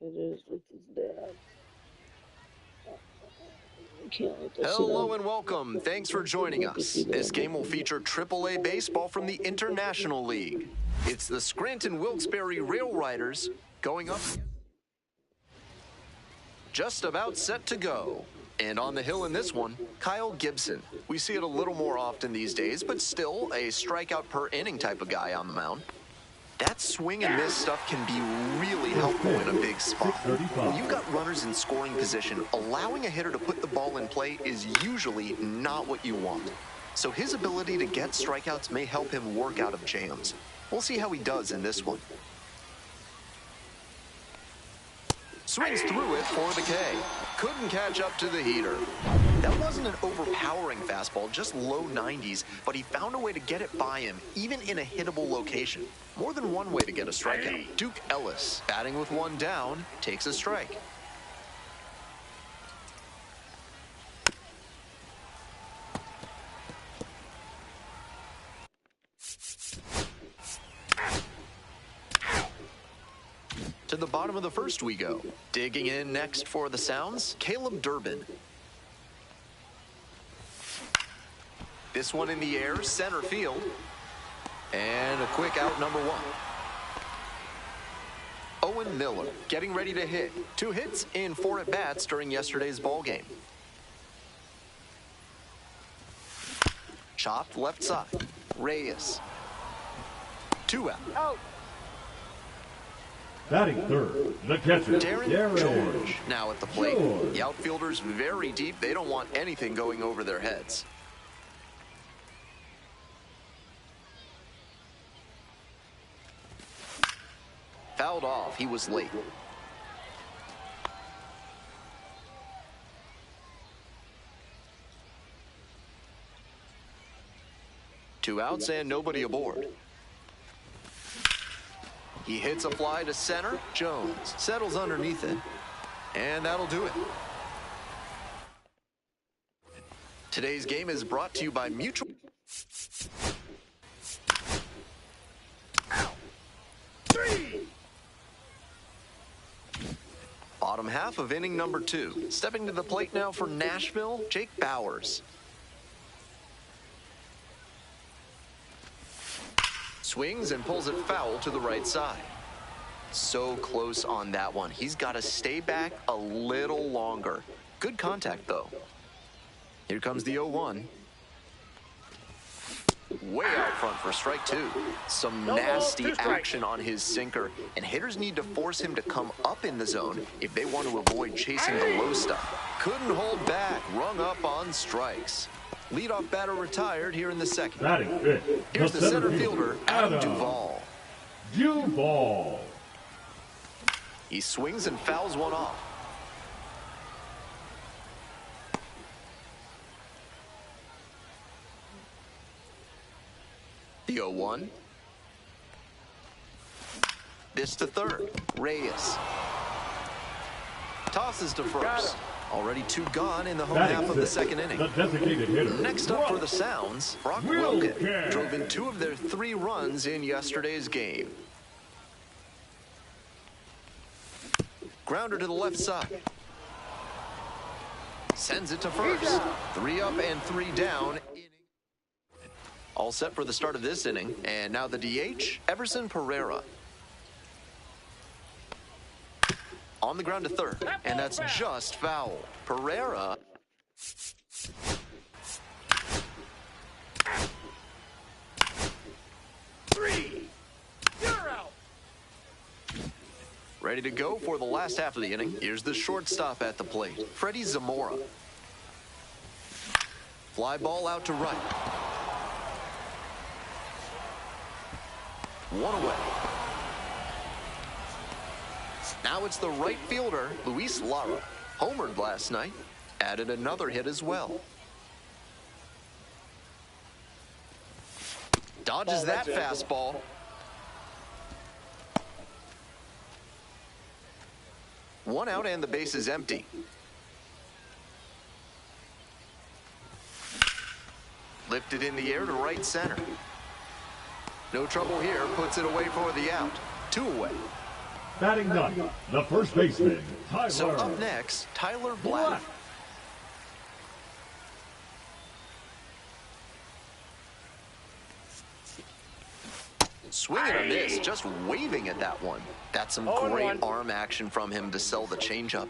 It is with his dad. Can't let this sit Hello out. and welcome. Thanks for joining us. This game will feature AAA baseball from the International League. It's the Scranton Wilkes-Barre Rail Riders going up. Just about set to go. And on the hill in this one, Kyle Gibson. We see it a little more often these days, but still a strikeout per inning type of guy on the mound. That swing and miss stuff can be really helpful in a big spot. When you've got runners in scoring position, allowing a hitter to put the ball in play is usually not what you want. So his ability to get strikeouts may help him work out of jams. We'll see how he does in this one. Swings through it for the K. Couldn't catch up to the heater. That wasn't an overpowering fastball, just low 90s, but he found a way to get it by him, even in a hittable location. More than one way to get a strikeout. Duke Ellis, batting with one down, takes a strike. To the bottom of the first we go. Digging in next for the Sounds, Caleb Durbin. This one in the air, center field. And a quick out, number one. Owen Miller getting ready to hit. 2 hits in 4 at-bats during yesterday's ball game. Chopped left side. Reyes. 2 out. Out. Batting third, the catcher, Darren George now at the plate. The outfielders very deep. They don't want anything going over their heads. Fouled off. He was late. Two outs and nobody aboard. He hits a fly to center. Jones settles underneath it. And that'll do it. Today's game is brought to you by Mutual. Bottom half of inning number 2. Stepping to the plate now for Nashville, Jake Bowers. Swings and pulls it foul to the right side. So close on that one. He's got to stay back a little longer. Good contact, though. Here comes the 0-1. Way out front for strike 2. Some nasty action on his sinker, and hitters need to force him to come up in the zone if they want to avoid chasing the low stuff. Couldn't hold back, rung up on strikes. Leadoff batter retired here in the second. batting fifth, Here's the center fielder, Adam Duvall. Duvall. He swings and fouls one off. The 0-1. This to third. Reyes. Tosses to first. Already 2 gone in the home half of the second inning. The designated hitter. Next up for the Sounds, Brock Wilken drove in 2 of their 3 runs in yesterday's game. Grounder to the left side. Sends it to first. 3 up and 3 down. All set for the start of this inning. And now the DH, Everson Pereira. On the ground to third. And that's just foul. Pereira. You're out. Ready to go for the last half of the inning. Here's the shortstop at the plate, Freddie Zamora. Fly ball out to right. 1 away. Now it's the right fielder, Luis Lara. Homered last night. Added another hit as well. Dodges that fastball. One out and the base is empty. Lifted in the air to right center. No trouble here, puts it away for the out. 2 away. Batting ninth, the first baseman, Tyler. So up next, Tyler Black. Swinging a miss, just waving at that one. That's some great arm action from him to sell the changeup.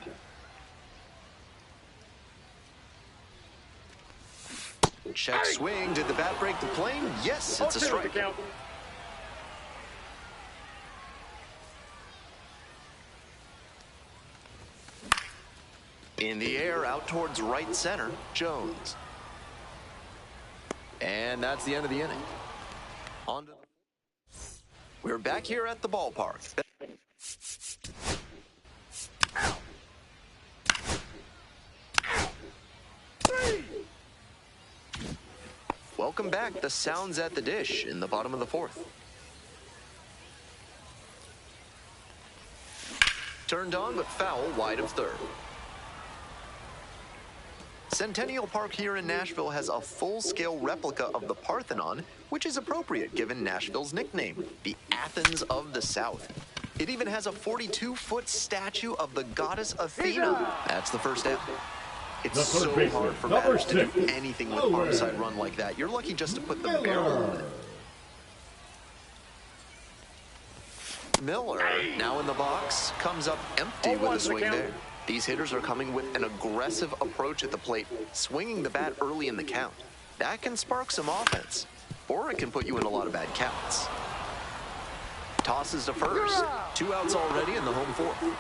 Check swing. Did the bat break the plane? Yes, it's a strike. In the air, out towards right center, Jones. And that's the end of the inning. On to We're back here at the ballpark. Welcome back. The Sounds at the dish in the bottom of the 4th. Turned on, but foul wide of third. Centennial Park here in Nashville has a full-scale replica of the Parthenon, which is appropriate given Nashville's nickname, the Athens of the South. It even has a 42-foot statue of the goddess Athena. That's the first out. It's so hard for batters to do anything with arm side run like that. You're lucky just to put the barrel on it. Miller, now in the box, comes up empty with a swing there. These hitters are coming with an aggressive approach at the plate, swinging the bat early in the count. That can spark some offense, or it can put you in a lot of bad counts. Tosses to first. 2 outs already in the home 4th.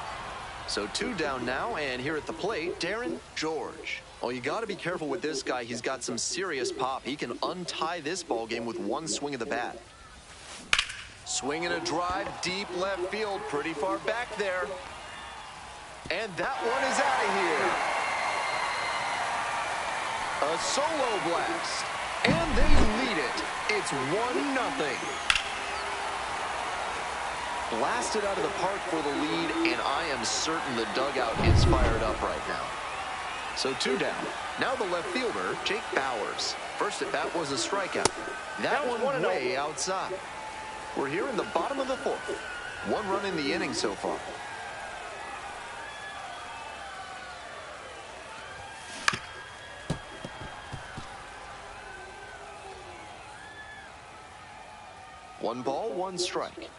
So 2 down now, and here at the plate, Darren George. Oh, you got to be careful with this guy. He's got some serious pop. He can untie this ball game with one swing of the bat. Swinging a drive, deep left field, pretty far back there. And that one is out of here. A solo blast. And they lead it. It's 1-0. Blasted out of the park for the lead, and I am certain the dugout is fired up right now. So 2 down. Now the left fielder, Jake Bowers. First at bat was a strikeout. That one way outside. We're here in the bottom of the 4th. 1 run in the inning so far. One ball, 1 strike.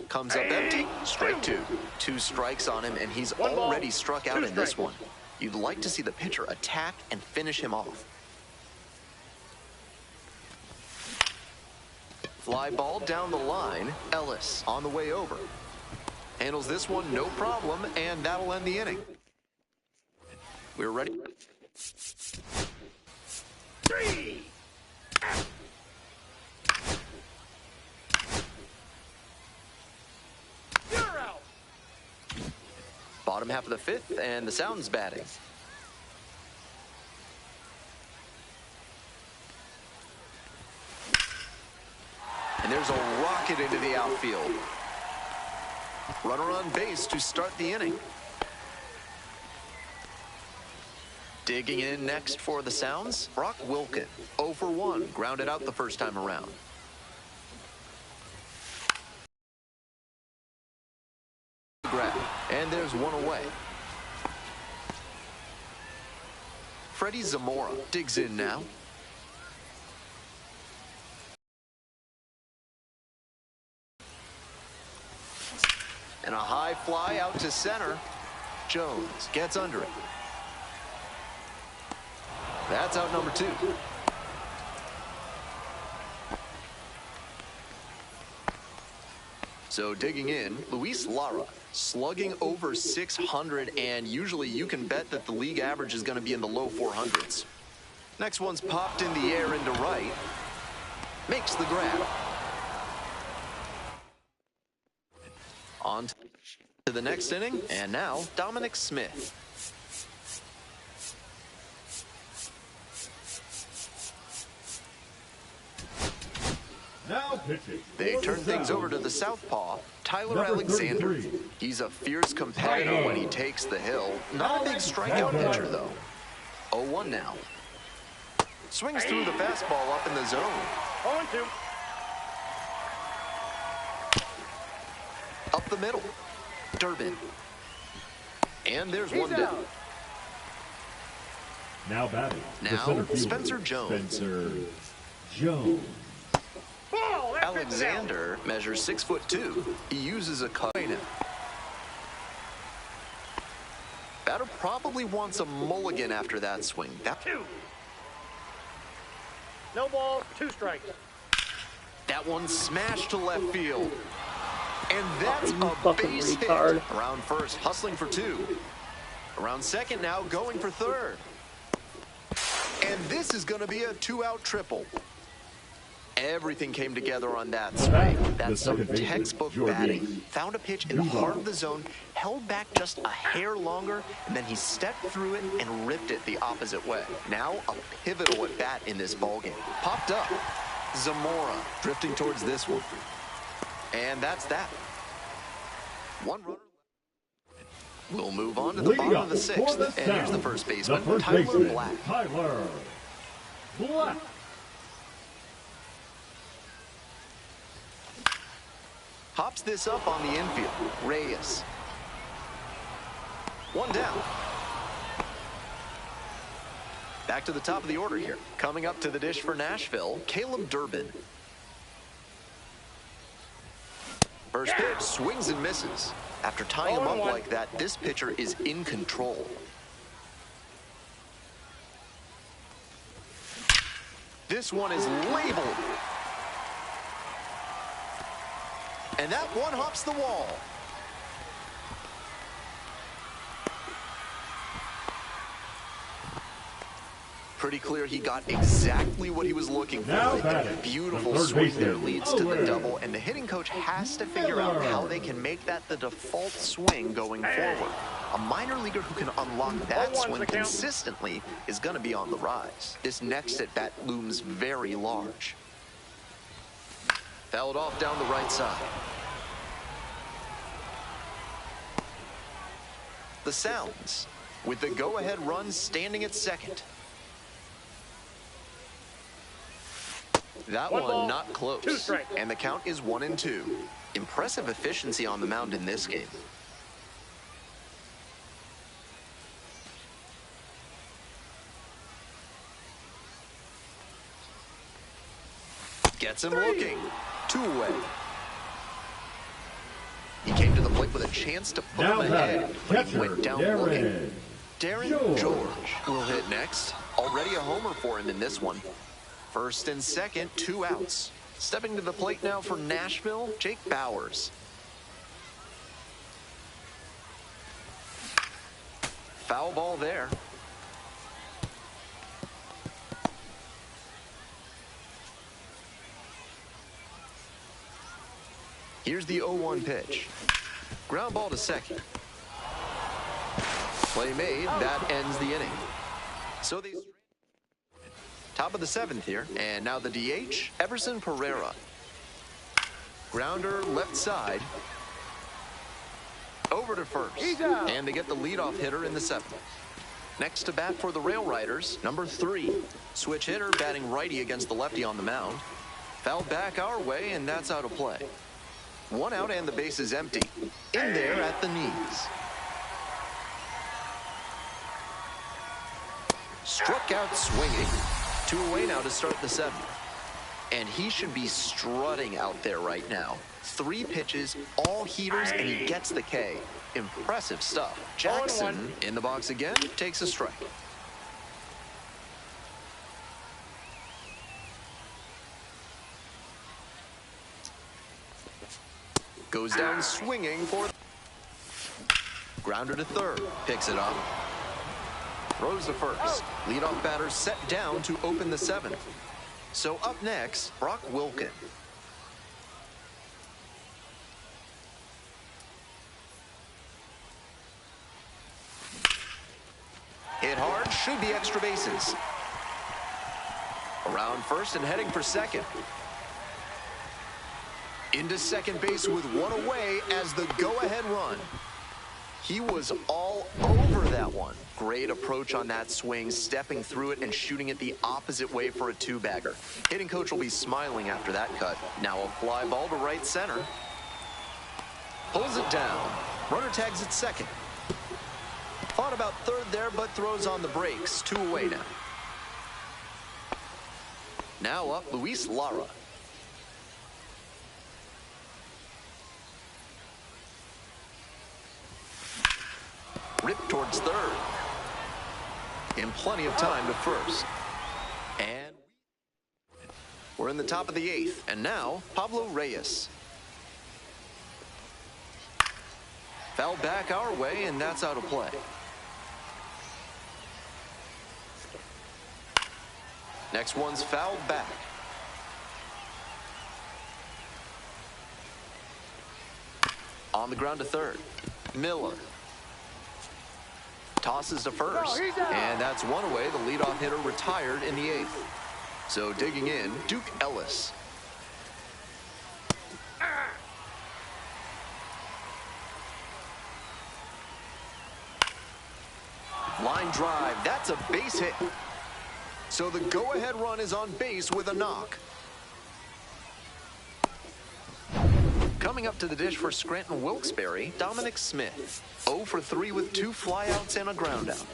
Comes up empty, strike 2. 2 strikes on him, and he's already struck out in this one. You'd like to see the pitcher attack and finish him off. Fly ball down the line. Ellis on the way over. Handles this one, no problem, and that'll end the inning. We're ready. 3. Bottom half of the 5th, and the Sounds batting. And there's a rocket into the outfield. Runner on base to start the inning. Digging in next for the Sounds, Brock Wilken. 0 for 1, grounded out the first time around. And there's 1 away. Freddie Zamora digs in now. And a high fly out to center. Jones gets under it. That's out number 2. So digging in, Luis Lara, slugging over 600, and usually you can bet that the league average is going to be in the low 400s. Next one's popped in the air into right. Makes the grab. On to the next inning, and now Dominic Smith. Now pitching. They turn things over to the southpaw, Tyler Alexander. He's a fierce competitor when he takes the hill. Not a big strikeout pitcher, though. 0-1 now. Swings through the fastball up in the zone. 0-2. Up the middle. Durbin. And there's one down. Now batting. Now, Spencer Jones. Spencer Jones. Alexander measures 6'2". He uses a cut. Batter probably wants a mulligan after that swing. Two. No ball, 2 strikes. That one smashed to left field. And that's a fucking base retard. hit. Around first, hustling for 2. Around second now, going for third. And this is going to be a 2-out triple. Everything came together on that swing. That's some textbook batting. Found a pitch in the heart of the zone, held back just a hair longer, and then he stepped through it and ripped it the opposite way. Now a pivotal at bat in this ballgame. Popped up. Zamora drifting towards this one. And that's that. 1 runner. We'll move on to the bottom of the 6th. And here's the first baseman, Tyler Black. Tyler Black. Hops this up on the infield. Reyes. 1 down. Back to the top of the order here. Coming up to the dish for Nashville, Caleb Durbin. First pitch, swings and misses. After tying him up like that, this pitcher is in control. This one is labeled. And that one hops the wall. Pretty clear he got exactly what he was looking for. A beautiful swing there leads to the double, and the hitting coach has to figure out how they can make that the default swing going forward. A minor leaguer who can unlock that swing consistently is going to be on the rise. This next at bat looms very large. Fouled off down the right side. The Sounds with the go-ahead run standing at second. That one not close, and the count is 1-2. Impressive efficiency on the mound in this game. Gets him looking. 2 away. He came to the plate with a chance to put him ahead, but he went down looking. Darren George will hit next. Already a homer for him in this one. First and second, 2 outs. Stepping to the plate now for Nashville, Jake Bauers. Foul ball there. Here's the 0-1 pitch. Ground ball to second. Play made, that ends the inning. So they... Top of the 7th here, and now the DH, Everson Pereira. Grounder left side. Over to first, and they get the leadoff hitter in the 7th. Next to bat for the Rail Riders, number 3. Switch hitter batting righty against the lefty on the mound. Fouled back our way, and that's out of play. 1 out and the base is empty. In there at the knees. Struck out swinging. 2 away now to start the 7th. And he should be strutting out there right now. 3 pitches, all heaters, and he gets the K. Impressive stuff. Jackson in the box again, takes a strike. Goes down swinging for... Grounder to third, picks it up. Throws to first. Leadoff batter set down to open the 7th. So up next, Brock Wilken. Hit hard, should be extra bases. Around first and heading for second. Into second base with 1 away as the go-ahead run. He was all over that one. Great approach on that swing, stepping through it and shooting it the opposite way for a 2-bagger. Hitting coach will be smiling after that cut. Now a fly ball to right center. Pulls it down. Runner tags at second. Thought about third there, but throws on the brakes. 2 away now. Now up, Luis Lara. Ripped towards third. In plenty of time to first. And we're in the top of the 8th. And now, Pablo Reyes. Foul back our way, and that's out of play. Next one's fouled back. On the ground to third. Miller. Tosses to first. And that's one away. The leadoff hitter retired in the 8th. So digging in, Duke Ellis. Line drive, that's a base hit. So the go-ahead run is on base with a knock. Coming up to the dish for Scranton Wilkes-Barre, Dominic Smith. 0 for 3 with 2 flyouts and a groundout.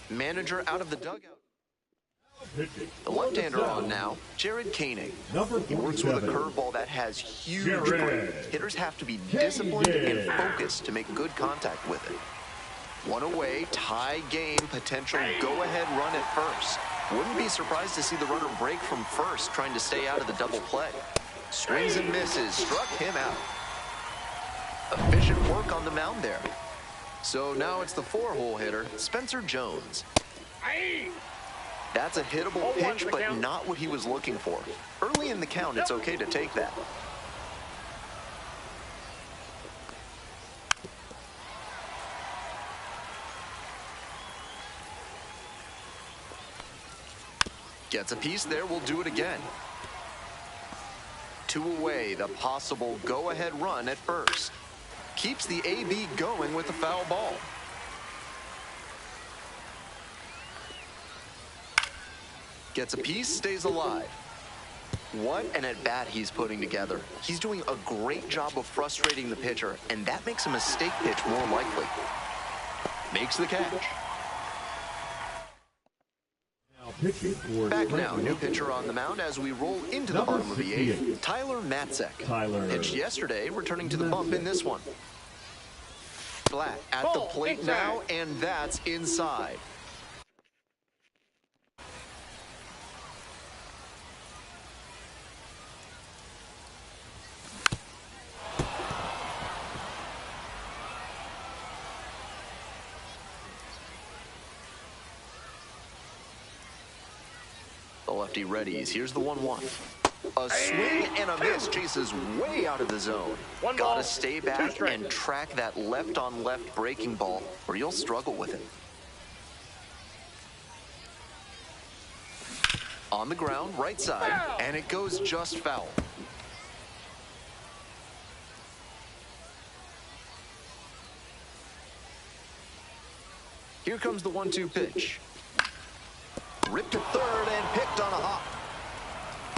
Manager out of the dugout. The left-hander on now, Jared Koenig. He works with a curveball that has huge break. Hitters have to be disciplined and focused to make good contact with it. 1 away, tie game, potential go-ahead run at first. Wouldn't be surprised to see the runner break from first, trying to stay out of the double play. Swings and misses, struck him out. Efficient work on the mound there. So now it's the 4-hole hitter, Spencer Jones. That's a hittable pitch, but not what he was looking for. Early in the count, it's okay to take that. Gets a piece there, we'll do it again. 2 away, the possible go-ahead run at first. Keeps the AB going with the foul ball. Gets a piece, stays alive. What an at-bat he's putting together. He's doing a great job of frustrating the pitcher, and that makes a mistake pitch more likely. Makes the catch. Back now, new pitcher on the mound as we roll into the bottom of the 8th. Tyler Matzek. Pitched yesterday, returning to the bump in this one. Flat at the plate now, and that's inside. The lefty readies. Here's the 1-1. A swing and a miss. Chases way out of the zone. Gotta stay back and track that left-on-left breaking ball, or you'll struggle with it. On the ground, right side, and it goes just foul. Here comes the 1-2 pitch. Ripped to third and picked on a hop.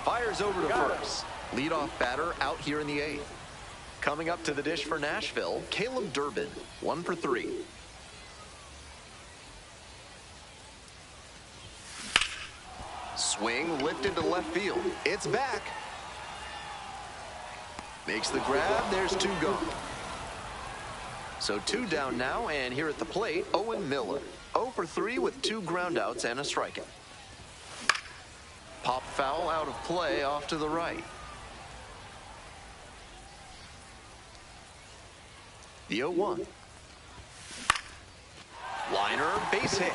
Fires over to first. Leadoff batter out here in the 8th. Coming up to the dish for Nashville, Caleb Durbin, 1 for 3. Swing lifted to left field. It's back. Makes the grab. There's 2 gone. So 2 down now, and here at the plate, Owen Miller. 0 for 3 with 2 groundouts and a strikeout. Pop foul out of play off to the right. The 0-1. Liner, base hit.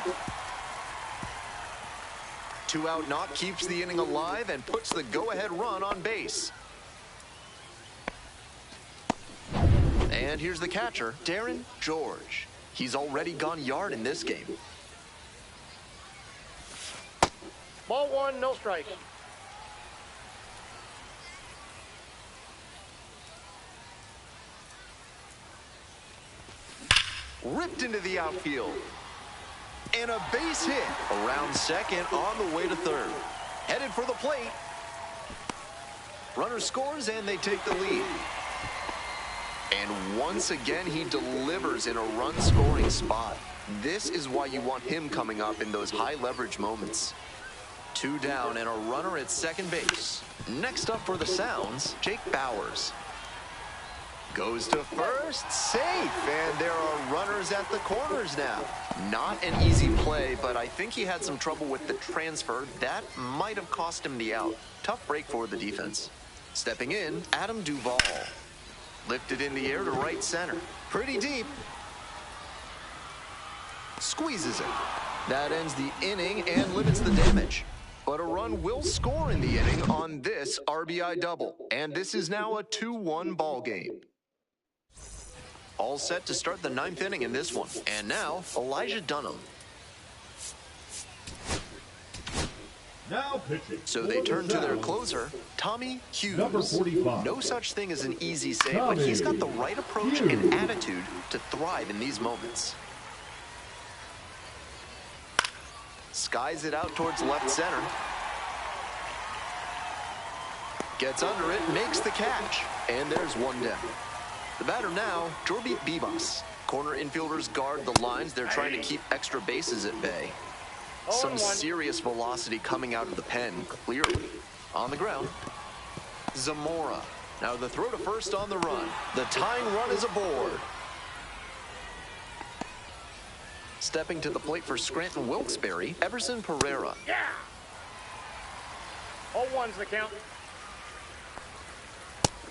2-out knock keeps the inning alive and puts the go-ahead run on base. And here's the catcher, Darren George. He's already gone yard in this game. Ball 1, no strike. Ripped into the outfield. And a base hit around second on the way to third. Headed for the plate. Runner scores and they take the lead. And once again, he delivers in a run-scoring spot. This is why you want him coming up in those high-leverage moments. 2 down and a runner at second base. Next up for the Sounds, Jake Bauers. Goes to first, safe, and there are runners at the corners now. Not an easy play, but I think he had some trouble with the transfer. That might have cost him the out. Tough break for the defense. Stepping in, Adam Duvall. Lifted in the air to right center. Pretty deep. Squeezes it. That ends the inning and limits the damage. But a run will score in the inning on this RBI double. And this is now a 2-1 ball game. All set to start the 9th inning in this one. And now, Elijah Dunham. Now pitching. So they turn to their closer, Tommy Hughes. Number 45. No such thing as an easy save, but he's got the right approach and attitude to thrive in these moments. Skies it out towards left center. Gets under it, makes the catch, and there's one down. The batter now, Jorby Bibas. Corner infielders guard the lines. They're trying to keep extra bases at bay. Some serious velocity coming out of the pen, clearly. On the ground, Zamora. Now the throw to first on the run. The tying run is aboard. Stepping to the plate for Scranton Wilkes-Barre, Everson Pereira. Yeah. 0-1's the count.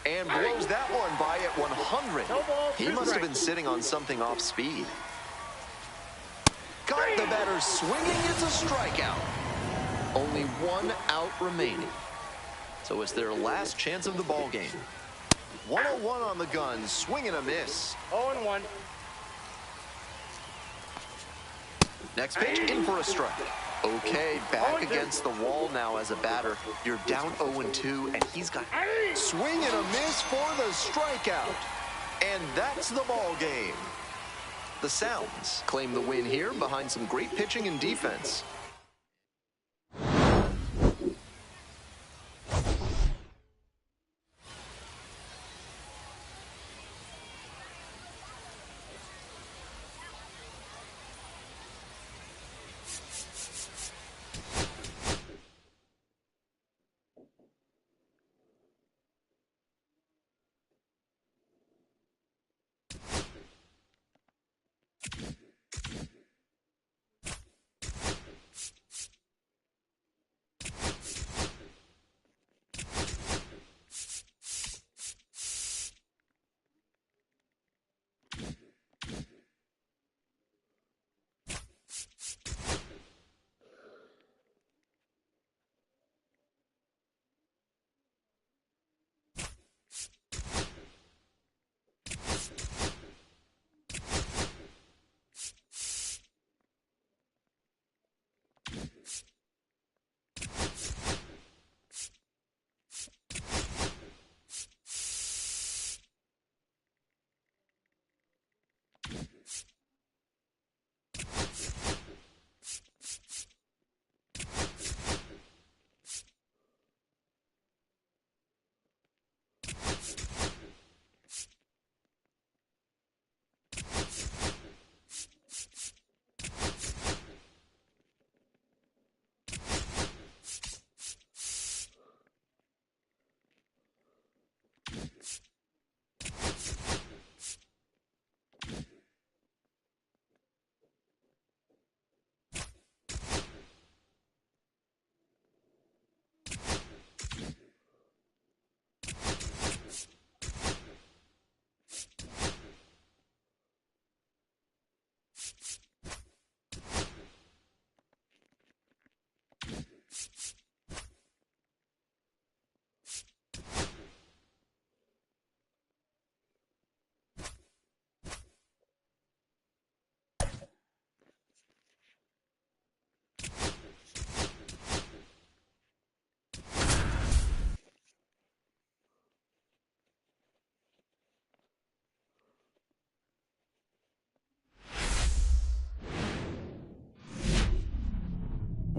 And blows that one by at 100. No ball, He must have been sitting on something off speed. Got the batter swinging. It's a strikeout. Only 1 out remaining. So it's their last chance of the ball game. 101 on the gun, swing and a miss. 0-1. Next pitch, in for a strike. Okay, back 0-2. against the wall now as a batter. You're down 0-2, and he's got swing and a miss for the strikeout. And that's the ball game. The Sounds claim the win here behind some great pitching and defense.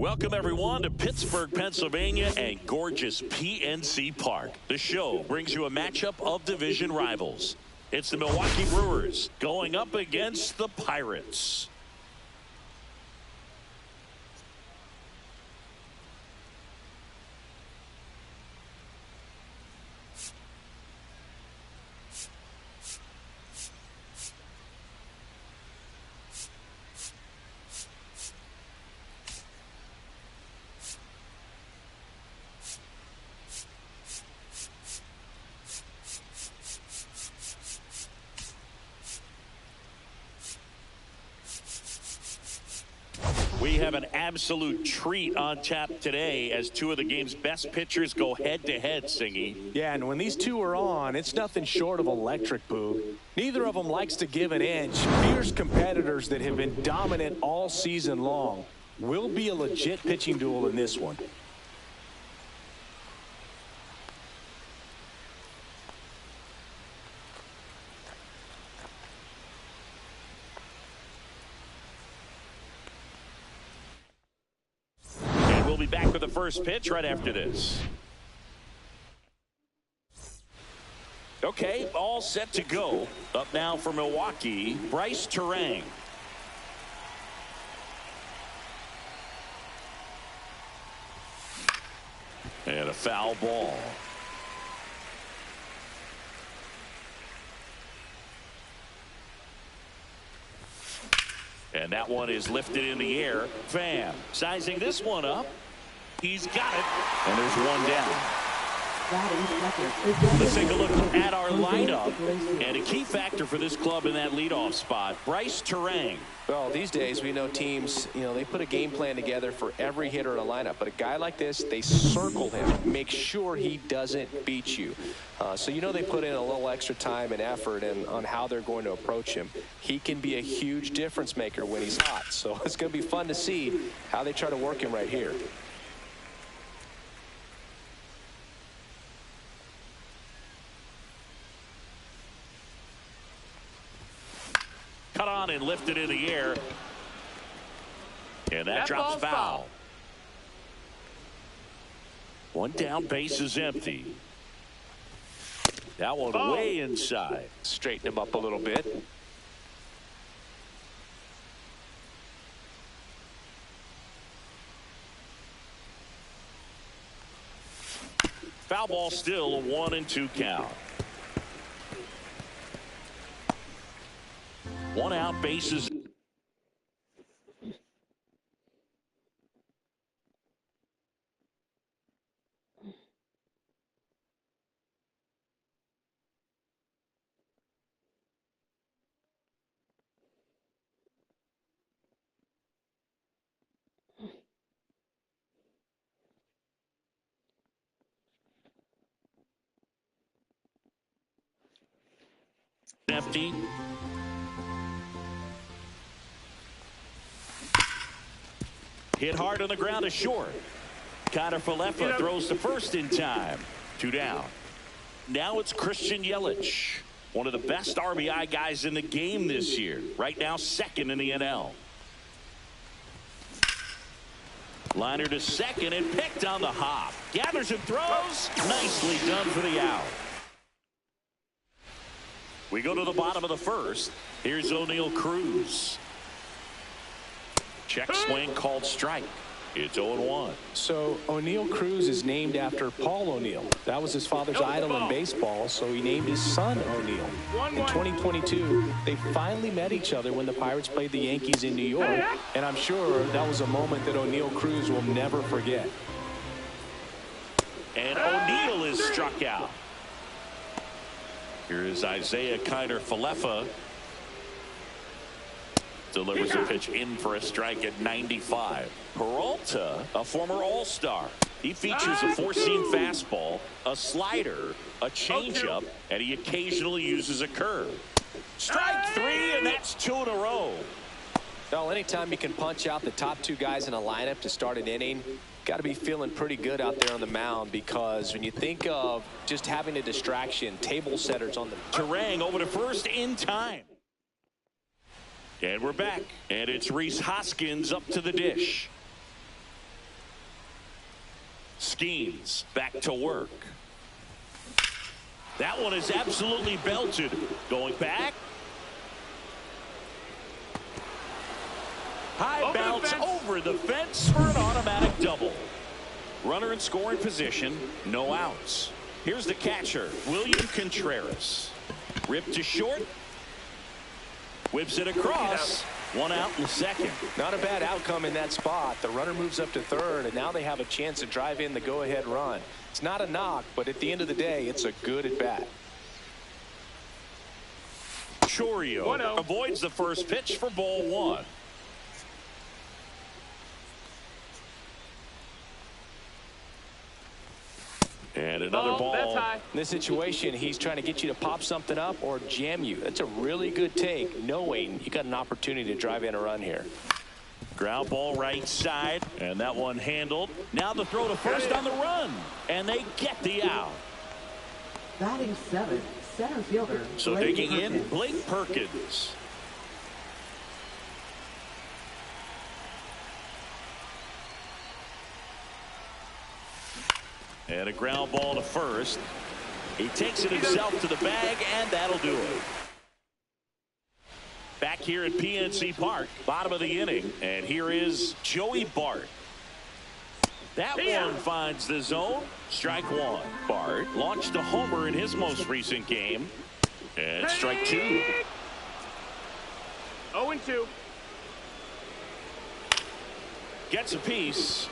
Welcome, everyone, to Pittsburgh, Pennsylvania and gorgeous PNC Park. The show brings you a matchup of division rivals. It's the Milwaukee Brewers going up against the Pirates. We have an absolute treat on tap today as two of the game's best pitchers go head-to-head, Singy. Yeah, and when these two are on, it's nothing short of electric, Boo. Neither of them likes to give an inch. Fierce competitors that have been dominant all season long. Will be a legit pitching duel in this one. We'll be back with the first pitch right after this. Okay, all set to go. Up now for Milwaukee, Bryce Terang. And a foul ball. And that one is lifted in the air. Pham sizing this one up. He's got it. And there's one down. Let's take a look at our lineup. And a key factor for this club in that leadoff spot, Bryce Terang. Well, these days we know teams, they put a game plan together for every hitter in a lineup. But a guy like this, they circle him, make sure he doesn't beat you. So they put in a little extra time and effort on how they're going to approach him. He can be a huge difference maker when he's hot. So it's going to be fun to see how they try to work him right here. Cut on and lifted in the air. And that drops foul. One down, base is empty. That one way inside. Straighten him up a little bit. Foul ball still, a 1-2 count. One out, bases. Empty. Hit hard on the ground to short. Connor Falefa throws to first in time. 2 down. Now it's Christian Yelich, one of the best RBI guys in the game this year. Right now, second in the NL. Liner to second and picked on the hop. Gathers and throws. Nicely done for the out. We go to the bottom of the first. Here's O'Neal Cruz. Check swing called strike. It's 0-1. So O'Neal Cruz is named after Paul O'Neal. That was his father's idol in baseball, so he named his son O'Neal. In 2022, they finally met each other when the Pirates played the Yankees in New York, and I'm sure that was a moment that O'Neal Cruz will never forget. And O'Neal is struck out. Here is Isaiah Kiner Falefa. Delivers a pitch in for a strike at 95. Peralta, a former All-Star. He features a four-seam fastball, a slider, a changeup, and he occasionally uses a curve. Strike 3, and that's 2 in a row. Well, anytime you can punch out the top 2 guys in a lineup to start an inning, got to be feeling pretty good out there on the mound, because when you think of just having a distraction, table setters on the... Terang over to first in time. And we're back, and it's Rhys Hoskins up to the dish. Skeens back to work. That one is absolutely belted. Going back. High bounce over the fence for an automatic double. Runner in scoring position, no outs. Here's the catcher, William Contreras. Ripped to short. Whips it across. One out in the second. Not a bad outcome in that spot. The runner moves up to third, and now they have a chance to drive in the go-ahead run. It's not a knock, but at the end of the day, it's a good at-bat. Chourio avoids the first pitch for ball one. And another ball. That's high. In this situation, he's trying to get you to pop something up or jam you. That's a really good take, knowing you got an opportunity to drive in a run here. Ground ball right side, and that one handled. Now the throw to first on the run, and they get the out. Batting seventh, center fielder. So Blake digging in, Perkins. Blake Perkins. And a ground ball to first. He takes it himself to the bag, and that'll do it. Back here at PNC Park, bottom of the inning, and here is Joey Bart. That one finds the zone. Strike one. Bart launched a homer in his most recent game. And strike two. 0-2. Gets a piece.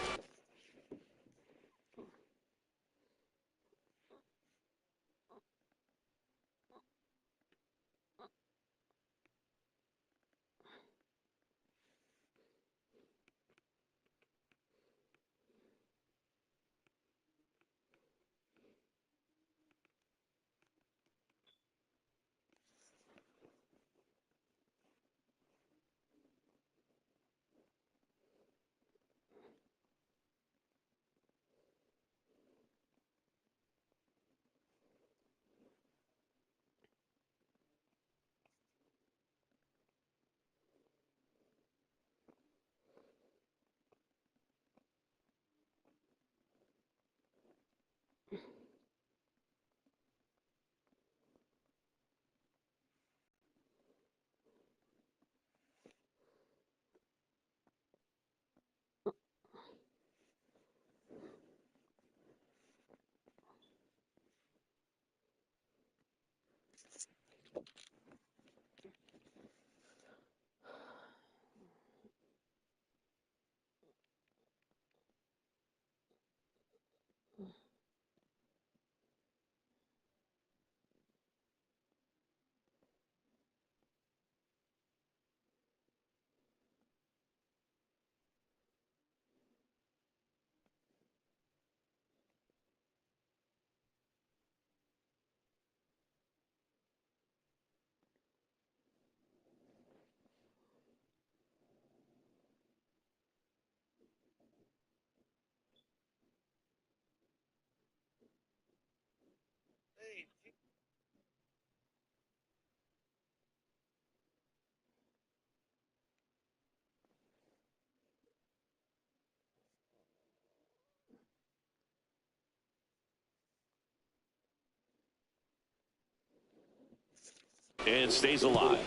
And stays alive.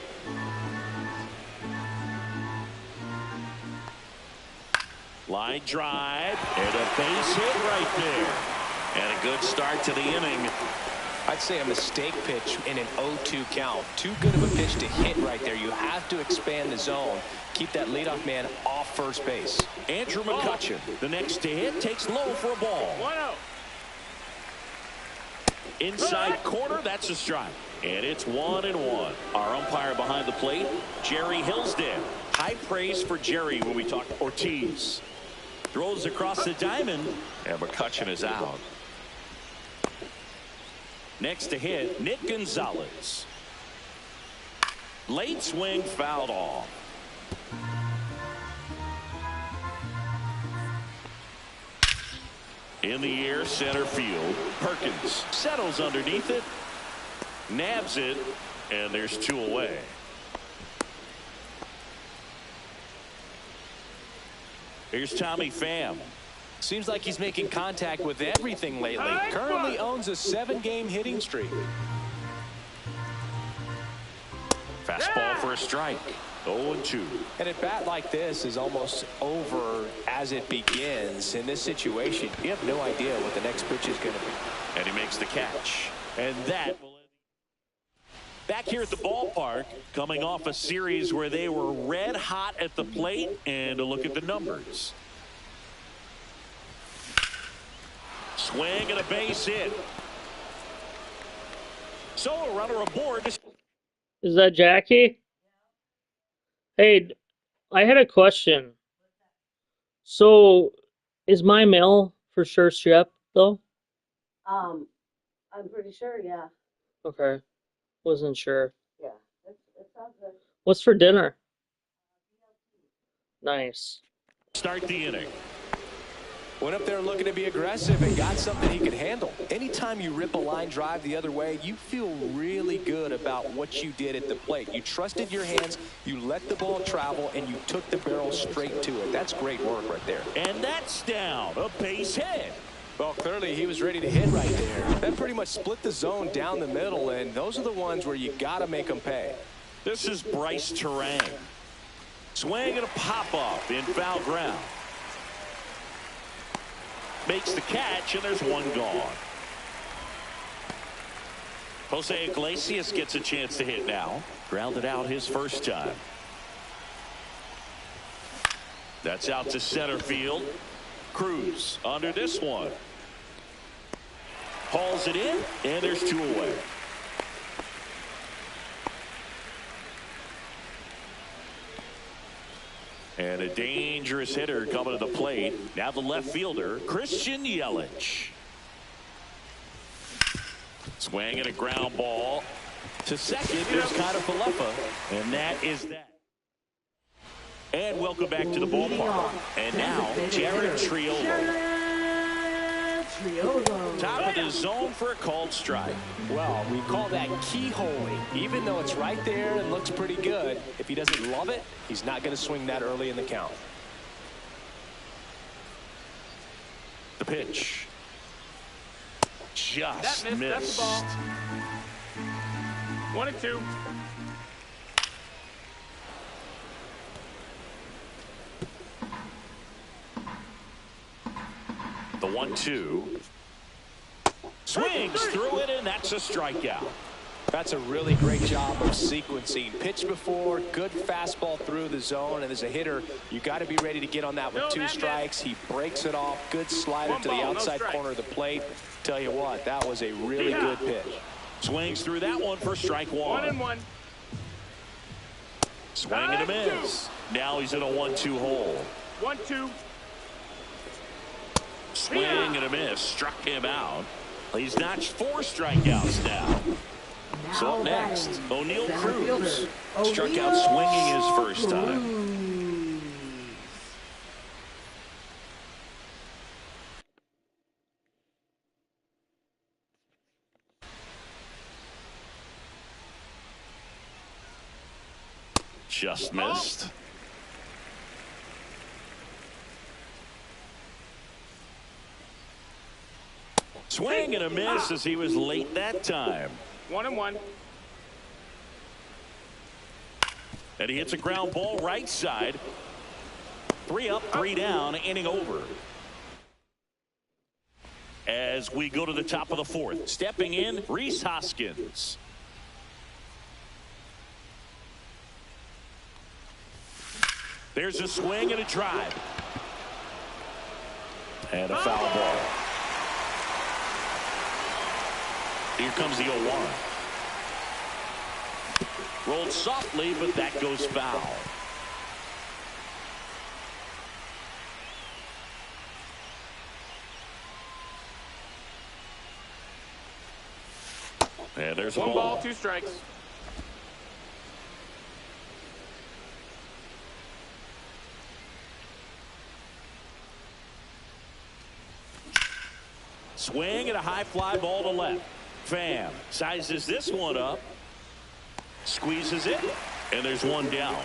Line drive and a base hit right there. And a good start to the inning. I'd say a mistake pitch in an 0-2 count. Too good of a pitch to hit right there. You have to expand the zone. Keep that leadoff man off first base. Andrew McCutchen, the next to hit, takes low for a ball. 1-0. Inside corner, that's a strike. And it's 1-1. Our umpire behind the plate, Jerry Hillsdale. High praise for Jerry when we talk Ortiz. Throws across the diamond, and McCutchen is out. Next to hit, Nick Gonzalez. Late swing, fouled off. In the air, center field. Perkins settles underneath it, nabs it, and there's two away. Here's Tommy Pham. Seems like he's making contact with everything lately. Currently owns a 7-game hitting streak. Fastball for a strike. 0-2. And a bat like this is almost over as it begins. In this situation, you have no idea what the next pitch is going to be. And he makes the catch. And that will end. Back here at the ballpark, coming off a series where they were red hot at the plate, and a look at the numbers. Swing and a base hit. So a runner aboard. Is that Jackie? Hey, I had a question. So, is my mail for sure shipped though? I'm pretty sure, yeah. Okay, wasn't sure. Yeah, it sounds good. What's for dinner? Nice. Start the inning. Went up there looking to be aggressive and got something he could handle. Anytime you rip a line drive the other way, you feel really good about what you did at the plate. You trusted your hands, you let the ball travel, and you took the barrel straight to it. That's great work right there. And that's down. A base hit. Well, clearly he was ready to hit right there. That pretty much split the zone down the middle, and those are the ones where you got to make them pay. This is Bryce Terang. Swing and a pop-off in foul ground. Makes the catch, and there's one gone. Jose Iglesias gets a chance to hit now. Grounded out his first time. That's out to center field. Cruz under this one. Hauls it in, and there's 2 away. And a dangerous hitter coming to the plate. Now the left fielder, Christian Yelich. Swing and a ground ball to second. There's kind of Falefa, and that is that. And welcome back to the ballpark. And now Jared Triolo. Top of the zone for a called strike. Well, we call that keyholing. Even though it's right there and looks pretty good, if he doesn't love it, he's not going to swing that early in the count. The pitch. Just missed. That's the ball. 1-2. The 1-2. Swings through it, and that's a strikeout. That's a really great job of sequencing. Pitch before, good fastball through the zone, and as a hitter, you got to be ready to get on that with 2 strikes. He breaks it off. Good slider to the outside corner of the plate. Tell you what, that was a really good pitch. Swings through that one for strike 1. 1-1. Swing and a miss. Now he's in a 1-2 hole. 1-2. Swing and a miss. Struck him out. He's notched 4 strikeouts now. So up next, O'Neal Cruz. Struck out swinging his first time. Just missed. Swing and a miss as he was late that time. 1-1. And he hits a ground ball right side. 3 up, 3 down, inning over. As we go to the top of the 4th, stepping in, Rhys Hoskins. There's a swing and a drive. And a foul ball. Here comes the 0-1. Rolled softly, but that goes foul. And there's a 1 ball. ball, 2 strikes. Swing and a high fly ball to left. Pham sizes this one up. Squeezes it. And there's 1 down.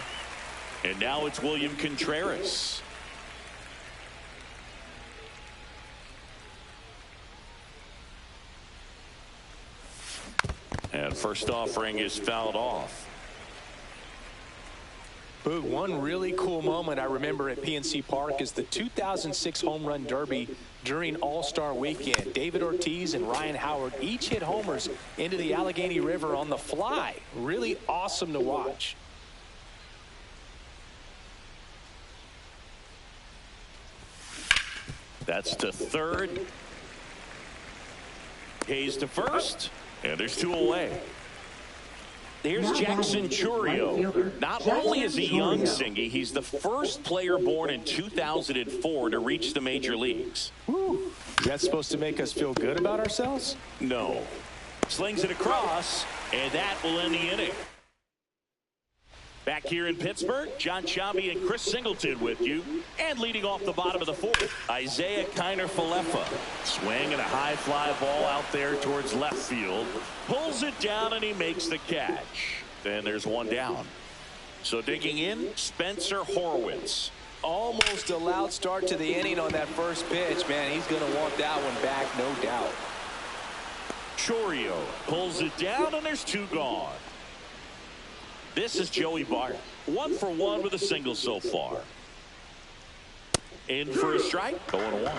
And now it's William Contreras. And first offering is fouled off. Boog, one really cool moment I remember at PNC Park is the 2006 Home Run Derby during All-Star Weekend. David Ortiz and Ryan Howard each hit homers into the Allegheny River on the fly. Really awesome to watch. That's to third. Hayes to first. And there's 2 away. Here's Jackson Chourio. Not only is he young, Singy, he's the first player born in 2004 to reach the major leagues. Whew. Is that supposed to make us feel good about ourselves? No. Slings it across, and that will end the inning. Back here in Pittsburgh, John Chambi and Chris Singleton with you. And leading off the bottom of the 4th, Isaiah Kiner-Falefa. Swing and a high fly ball out there towards left field. Pulls it down and he makes the catch. Then there's 1 down. So digging in, Spencer Horwitz. Almost a loud start to the inning on that first pitch. Man, he's going to want that one back, no doubt. Chourio pulls it down and there's 2 gone. This is Joey Bart. 1 for 1 with a single so far. In for a strike. 0-1.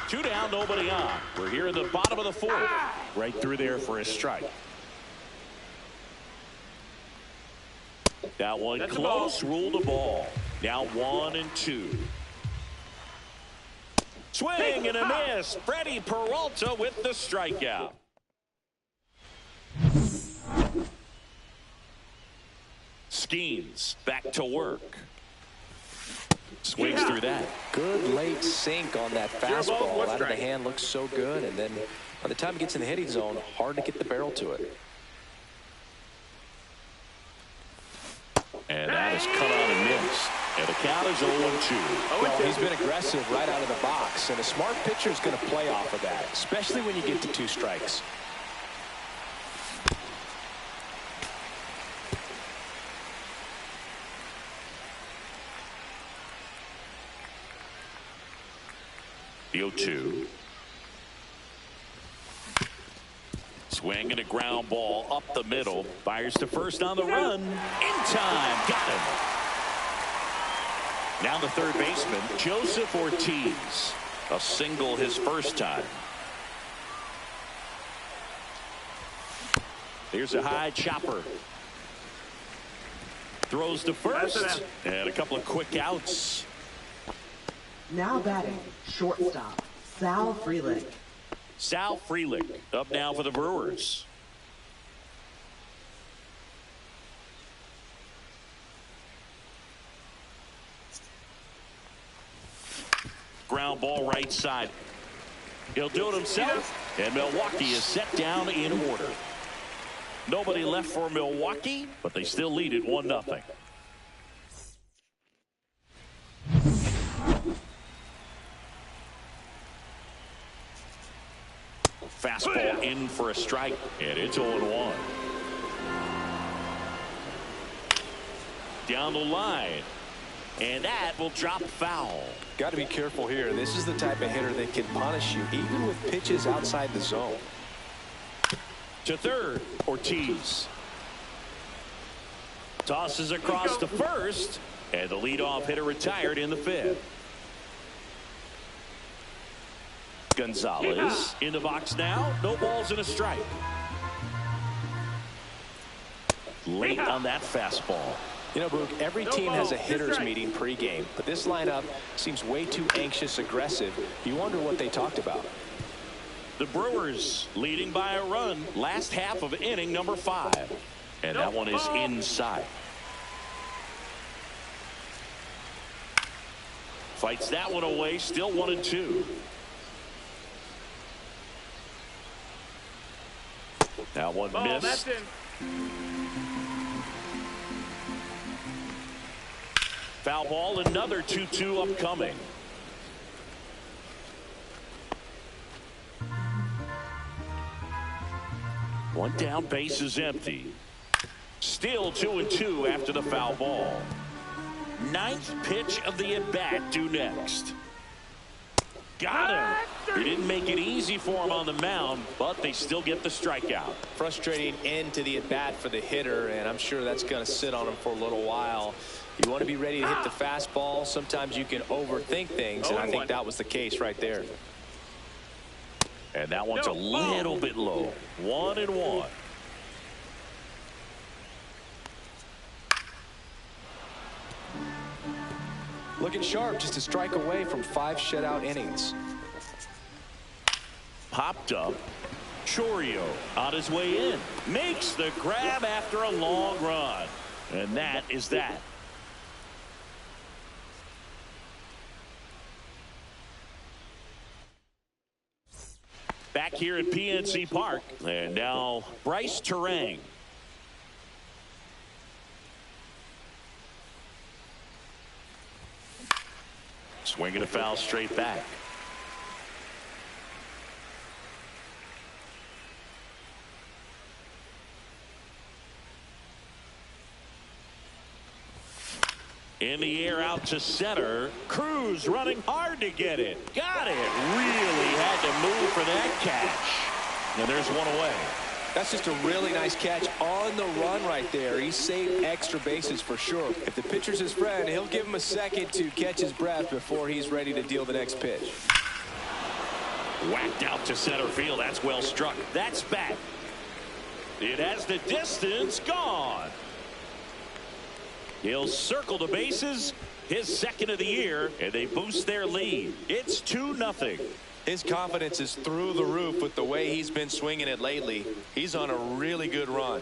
2 down, nobody on. We're here in the bottom of the 4th. Right through there for a strike. That one close. Ruled the ball. Now 1-2. Swing and a miss. Freddie Peralta with the strikeout. Skeens back to work. Swings through that. Good late sink on that fastball. Out of the hand looks so good. And then by the time it gets in the hitting zone, hard to get the barrel to it. And that is cut on and missed. And the count is 0-2. Well, he's been aggressive right out of the box. And a smart pitcher is going to play off of that, especially when you get to 2 strikes. The 0-2. Swing and a ground ball up the middle. Fires to first on the run. In time. Got him. Now the third baseman, Joseph Ortiz. A single his first time. Here's a high chopper. Throws to first. And a couple of quick outs. Now batting, shortstop, Sal Frelick. Sal Frelick up now for the Brewers. Ground ball right side. He'll do it himself. And Milwaukee is set down in order. Nobody left for Milwaukee, but they still lead it 1-0. Fastball in for a strike, and it's 0-1. Down the line, and that will drop foul. Got to be careful here. This is the type of hitter that can punish you even with pitches outside the zone. To third, Ortiz. Tosses across to first, and the leadoff hitter retired in the 5th. Gonzalez in the box now. No balls and a strike. Late on that fastball. You know, Boog, every team has a hitters meeting pregame, but this lineup seems way too anxious, aggressive. You wonder what they talked about. The Brewers leading by a run. Last half of inning number 5. And that one is inside. Fights that one away. Still 1-2. That one missed. Foul ball, another 2-2 upcoming. One down, base is empty. Still 2-2 after the foul ball. 9th pitch of the at-bat due next. Got him. He didn't make it easy for him on the mound, but they still get the strikeout. Frustrating end to the at-bat for the hitter, and I'm sure that's going to sit on him for a little while. You want to be ready to hit the fastball. Sometimes you can overthink things, and I think that was the case right there. And that one's a little bit low. 1-1. Looking sharp, just a strike away from 5 shutout innings. Popped up. Chourio on his way in. Makes the grab after a long run. And that is that. Back here at PNC Park. And now Bryce Terang. Swinging a foul straight back. In the air out to center. Cruz running hard to get it. Got it. Really had to move for that catch. And there's one away. That's just a really nice catch on the run right there. He saved extra bases for sure. If the pitcher's his friend, he'll give him a second to catch his breath before he's ready to deal the next pitch. Whacked out to center field. That's well struck. That's back. It has the distance. Gone. He'll circle the bases. His second of the year, and they boost their lead. It's 2-0. His confidence is through the roof with the way he's been swinging it lately. He's on a really good run.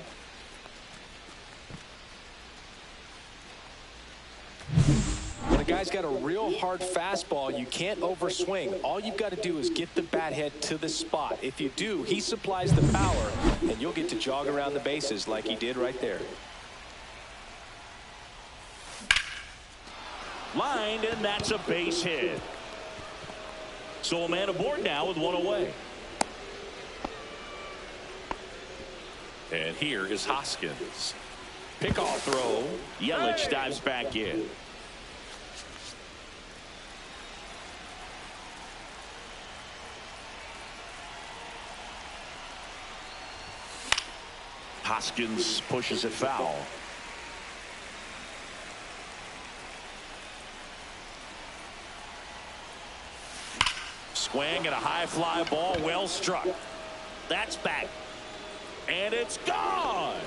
When a guy's got a real hard fastball, you can't overswing. All you've got to do is get the bat head to the spot. If you do, he supplies the power, and you'll get to jog around the bases like he did right there. Lined, and that's a base hit. So a man aboard now with one away. And here is Hoskins. Pickoff throw. Yelich dives back in. Hoskins pushes it foul. Swing and a high fly ball, well struck. That's back. And it's gone.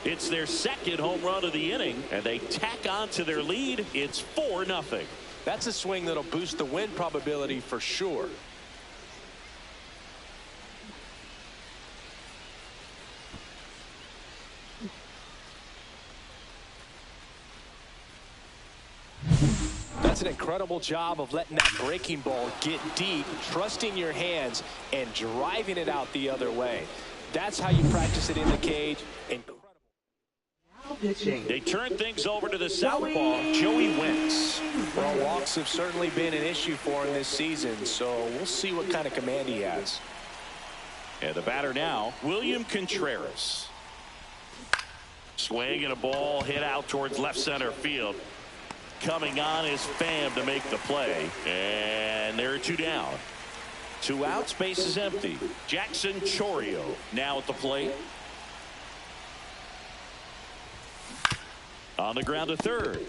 It's their second home run of the inning, and they tack on to their lead. It's 4-0. That's a swing that'll boost the win probability for sure. That's an incredible job of letting that breaking ball get deep, trusting your hands, and driving it out the other way. That's how you practice it in the cage. Incredible. Now pitching. They turn things over to the southpaw, Joey Wentz. Well, walks have certainly been an issue for him this season, so we'll see what kind of command he has. And the batter now, William Contreras. Swing and a ball hit out towards left center field. Coming on is Pham to make the play. And there are 2 down. 2 outs, base is empty. Jackson Chourio now at the plate. On the ground to third.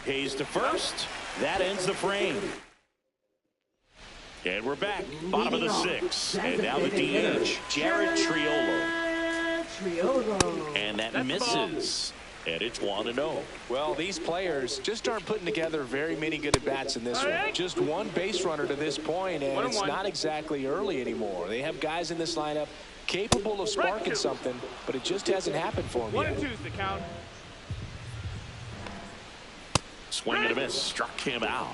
Hayes to first. That ends the frame. And we're back. Bottom of the 6th. And now the DH, Jared Triolo. And that misses. And it's 1-0. Well, these players just aren't putting together very many good at-bats in this one. Just one base runner to this point, and it's not exactly early anymore. They have guys in this lineup capable of sparking something, but it just hasn't happened for them yet. 1-2's the count. Swing and a miss. Struck him out.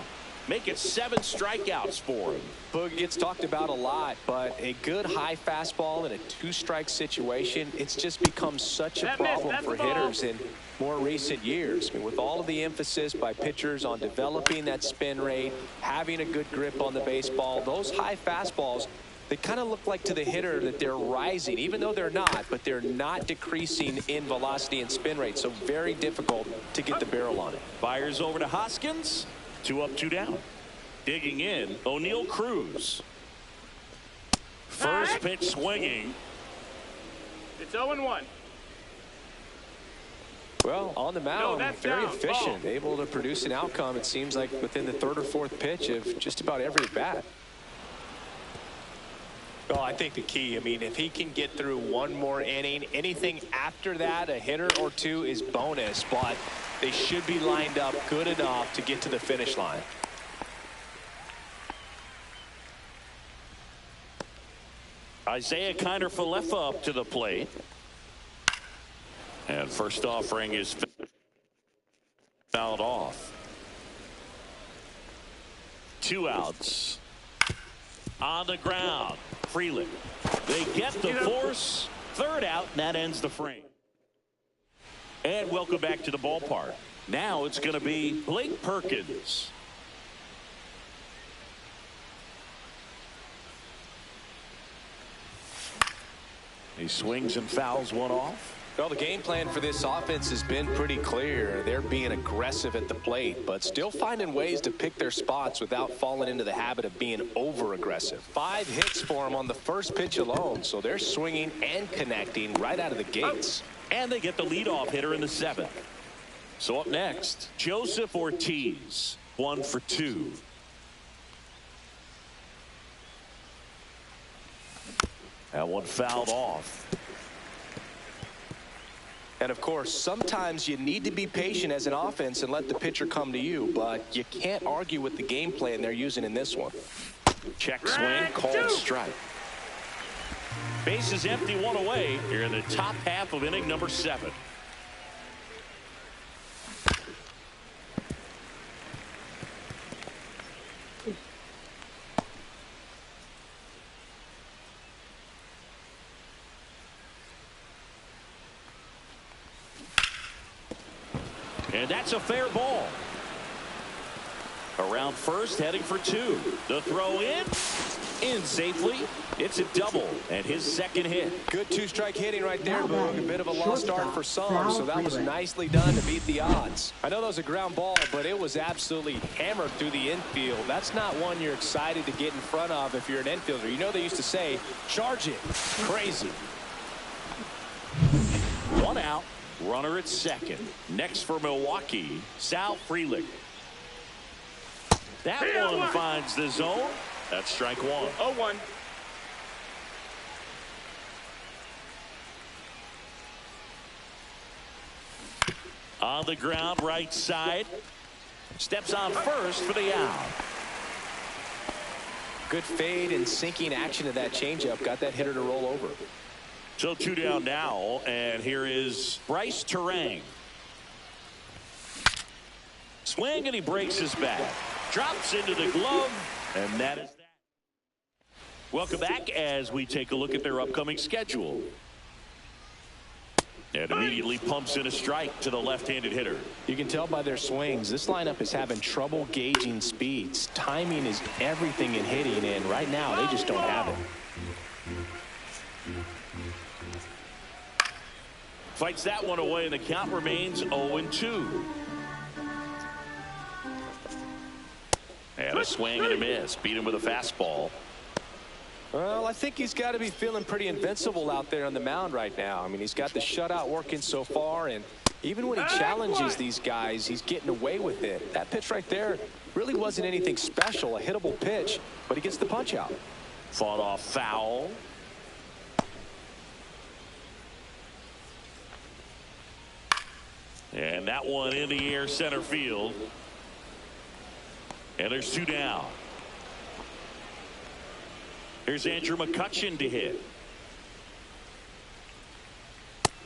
Make it 7 strikeouts for him. Boog gets talked about a lot, but a good high fastball in a 2-strike situation, it's just become such a problem for hitters in more recent years. I mean, with all of the emphasis by pitchers on developing that spin rate, having a good grip on the baseball, those high fastballs they kind of look like to the hitter that they're rising, even though they're not, but they're not decreasing in velocity and spin rate. So very difficult to get the barrel on it. Fires over to Hoskins. 2 up, 2 down. Digging in, O'Neal Cruz. First pitch swinging. It's 0-1. Well, on the mound, very down. efficient, able to produce an outcome, it seems like, within the 3rd or 4th pitch of just about every at-bat. Well, I think the key, I mean, if he can get through one more inning, anything after that, a hitter or two is bonus, but they should be lined up good enough to get to the finish line. Isaiah Kiner-Falefa up to the plate. And first offering is fouled off. 2 outs. On the ground. Freeland. They get the force. 3rd out, and that ends the frame. And welcome back to the ballpark. Now it's going to be Blake Perkins. He swings and fouls one off. Well, the game plan for this offense has been pretty clear. They're being aggressive at the plate, but still finding ways to pick their spots without falling into the habit of being over-aggressive. 5 hits for them on the first pitch alone, so they're swinging and connecting right out of the gates. And they get the leadoff hitter in the 7th. So up next, Joseph Ortiz, 1 for 2. That one fouled off. And of course, sometimes you need to be patient as an offense and let the pitcher come to you, but you can't argue with the game plan they're using in this one. Check swing, called strike. Base is empty, 1 away here in the top half of inning number 7. And that's a fair ball. Around first, heading for 2. The throw in safely. It's a double and his 2nd hit. Good 2-strike hitting right there, Boog. A bit of a lost start for some, so that was nicely done to beat the odds. I know that was a ground ball, but it was absolutely hammered through the infield. That's not one you're excited to get in front of if you're an infielder. You know they used to say, charge it. Crazy. 1 out. Runner at 2nd. Next for Milwaukee, Sal Frelick. That one finds the zone. That's strike 1. 0-1. On the ground, right side. Steps on first for the out. Good fade and sinking action to that changeup. Got that hitter to roll over. So 2 down now, and here is Bryce Terang. Swing, and he breaks his bat. Drops into the glove, and that is that. Welcome back as we take a look at their upcoming schedule. And immediately pumps in a strike to the left-handed hitter. You can tell by their swings, this lineup is having trouble gauging speeds. Timing is everything in hitting, and right now they just don't have it. Fights that one away, and the count remains 0-2. And a swing and a miss. Beat him with a fastball. Well, I think he's got to be feeling pretty invincible out there on the mound right now. I mean, he's got the shutout working so far, and even when he challenges these guys, he's getting away with it. That pitch right there really wasn't anything special, a hittable pitch, but he gets the punch out. Fought off foul. And that one in the air center field. And there's 2 down. Here's Andrew McCutchen to hit.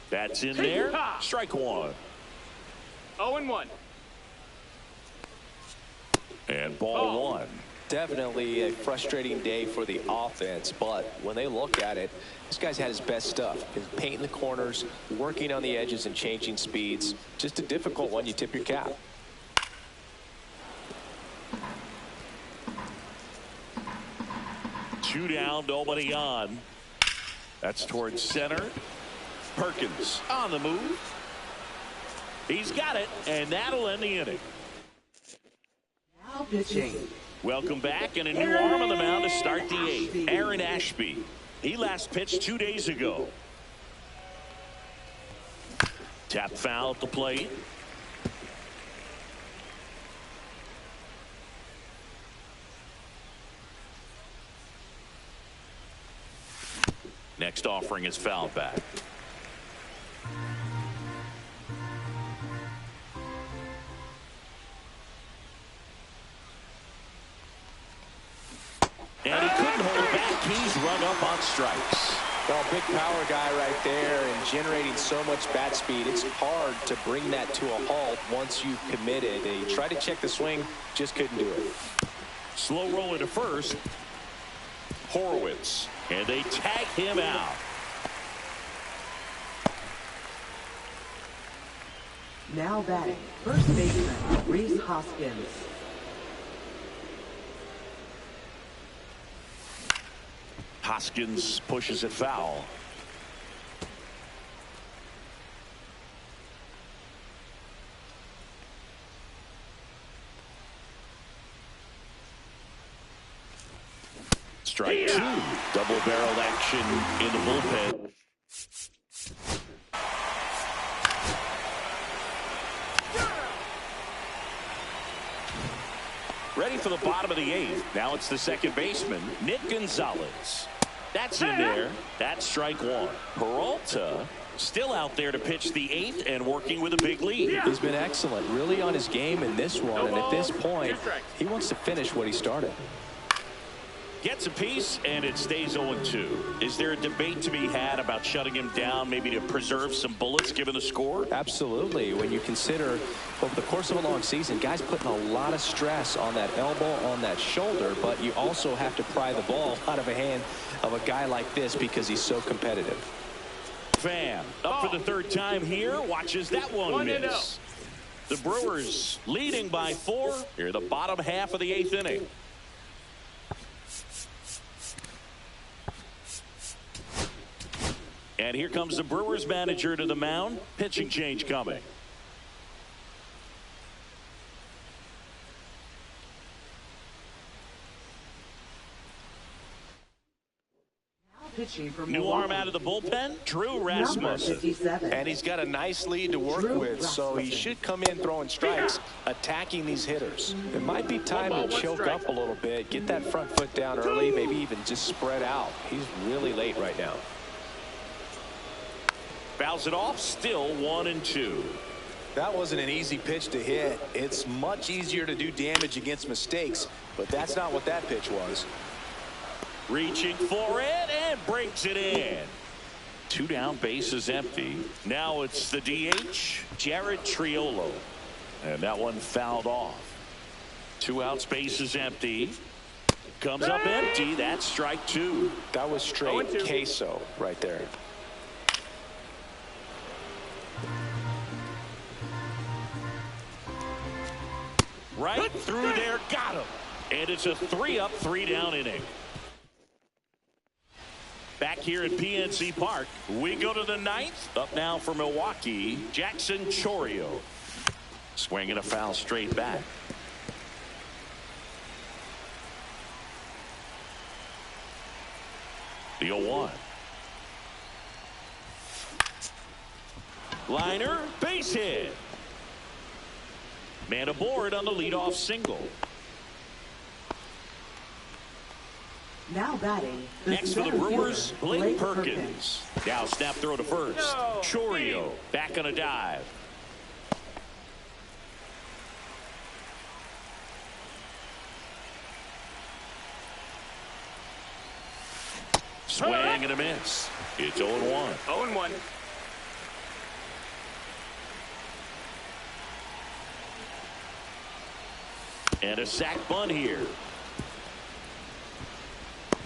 That's in there. Strike 1. 0-1. And ball 1. Definitely a frustrating day for the offense, but when they look at it, this guy's had his best stuff. He's painting the corners, working on the edges and changing speeds. Just a difficult one. You tip your cap. 2 down, nobody on. That's towards center. Perkins on the move. He's got it, and that'll end the inning. Now pitching. Welcome back, and a new arm on the mound to start the 8th. Aaron Ashby. He last pitched 2 days ago. Tap foul at the plate. Next offering is fouled back. And he couldn't hold back. He's rung up on strikes. Well, big power guy right there and generating so much bat speed. It's hard to bring that to a halt once you've committed. He tried to check the swing, just couldn't do it. Slow roller to first. Horowitz. And they tag him out. Now batting, first baseman, Rhys Hoskins. Hoskins pushes it foul. Strike 2. Double-barreled action in the bullpen. Ready for the bottom of the 8th. Now it's the second baseman, Nick Gonzalez. That's in there. That's strike 1. Peralta still out there to pitch the 8th and working with a big lead. He's been excellent, really on his game in this one. And at this point, he wants to finish what he started. Gets a piece, and it stays 0-2. Is there a debate to be had about shutting him down, maybe to preserve some bullets given the score? Absolutely. When you consider over the course of a long season, guys putting a lot of stress on that elbow, on that shoulder, but you also have to pry the ball out of a hand of a guy like this because he's so competitive. Pham up for the 3rd time here, watches that one miss. The Brewers leading by 4 here in the bottom half of the 8th inning. And here comes the Brewers manager to the mound. Pitching change coming. Pitching from New Milwaukee. arm out of the bullpen, Drew Rasmussen. 57. And he's got a nice lead to work with, so he should come in throwing strikes, attacking these hitters. It might be time to choke up a little bit, get that front foot down early, maybe even just spread out. He's really late right now. Fouls it off, still 1-2. That wasn't an easy pitch to hit. It's much easier to do damage against mistakes, but that's not what that pitch was. Reaching for it and breaks it in. 2 down, bases empty. Now it's the DH, Jared Triolo. And that one fouled off. 2 outs, bases empty. Comes up empty. That's strike 2. That was straight queso right there. Right through there, got him. And it's a 3-up, 3-down inning. Back here at PNC Park, we go to the 9th. Up now for Milwaukee, Jackson Chourio. Swinging a foul straight back. The 0-1. Liner, base hit. Man aboard on the leadoff single. Now batting. Next for the Brewers, Blake Perkins. Now snap throw to first. Chourio back on a dive. Swing and a miss. It's 0-1. 0-1. And a sac bunt here.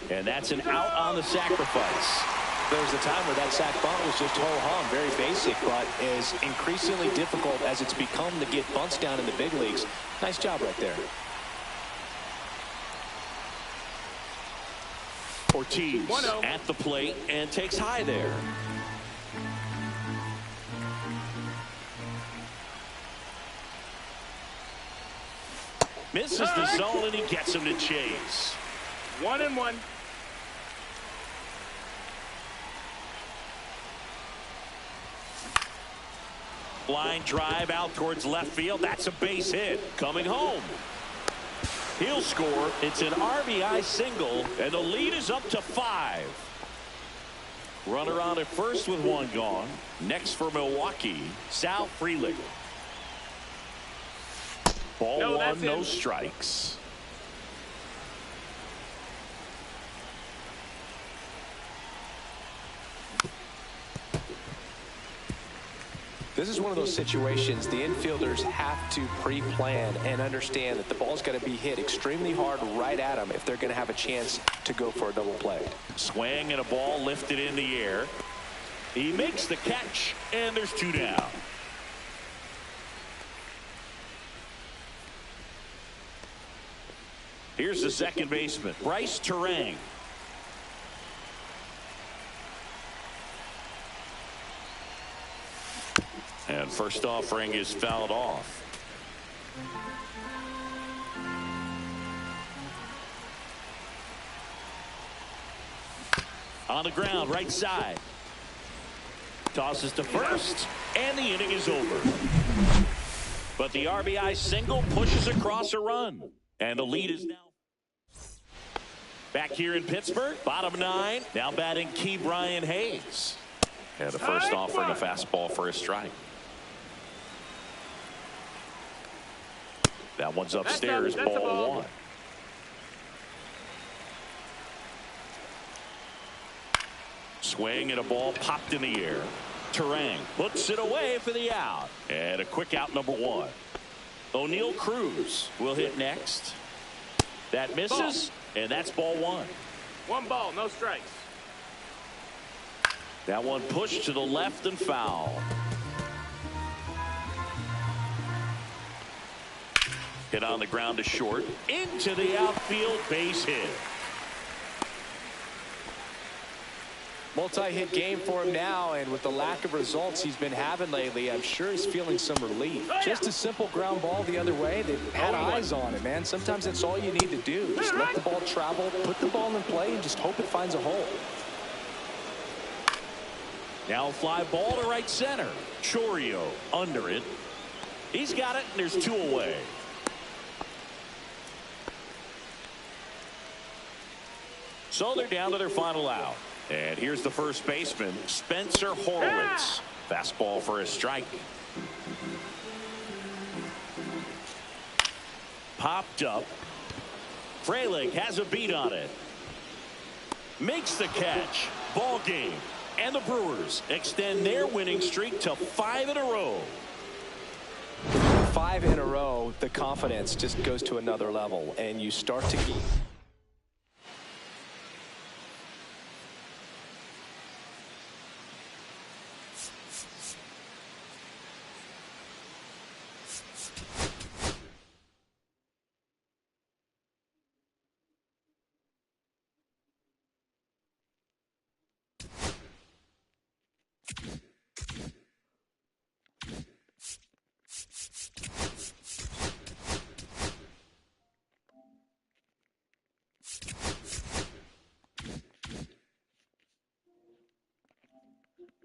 And that's an out on the sacrifice. There was a time where that sac bunt was just ho-hum, very basic, but is increasingly difficult as it's become to get bunts down in the big leagues. Nice job right there. Ortiz 1-0. at the plate and takes high there. Misses the zone, and he gets him to chase. 1-1. Line drive out towards left field. That's a base hit. Coming home. He'll score. It's an RBI single, and the lead is up to 5. Runner on at first with 1 gone. Next for Milwaukee, Sal Frelick. Ball 1, no strikes. This is one of those situations the infielders have to pre-plan and understand that the ball's got to be hit extremely hard right at them if they're going to have a chance to go for a double play. Swing and a ball lifted in the air. He makes the catch, and there's 2 down. Here's the second baseman, Bryce Terang. And first offering is fouled off. On the ground, right side. Tosses to first, and the inning is over. But the RBI single pushes across a run. And the lead is now back here in Pittsburgh. Bottom 9, now batting Key Brian Hayes. And the first offering a fastball for a strike. That one's upstairs, ball 1. Swing and a ball popped in the air. Terang puts it away for the out. And a quick out, number 1. O'Neal Cruz will hit next. That misses, and that's ball 1. 1 ball, no strikes. That one pushed to the left and foul. Hit on the ground to short. Into the outfield, base hit. Multi-hit game for him now, and with the lack of results he's been having lately, I'm sure he's feeling some relief. Just a simple ground ball the other way. They've had eyes on it, man. Sometimes that's all you need to do. Just let the ball travel, put the ball in play, and just hope it finds a hole. Now fly ball to right center. Chorio under it. He's got it, and there's 2 away. So they're down to their final out. And here's the first baseman, Spencer Horwitz. Fastball for a strike. Popped up. Frelick has a beat on it. Makes the catch. Ball game. And the Brewers extend their winning streak to 5 in a row. 5 in a row, the confidence just goes to another level, and you start to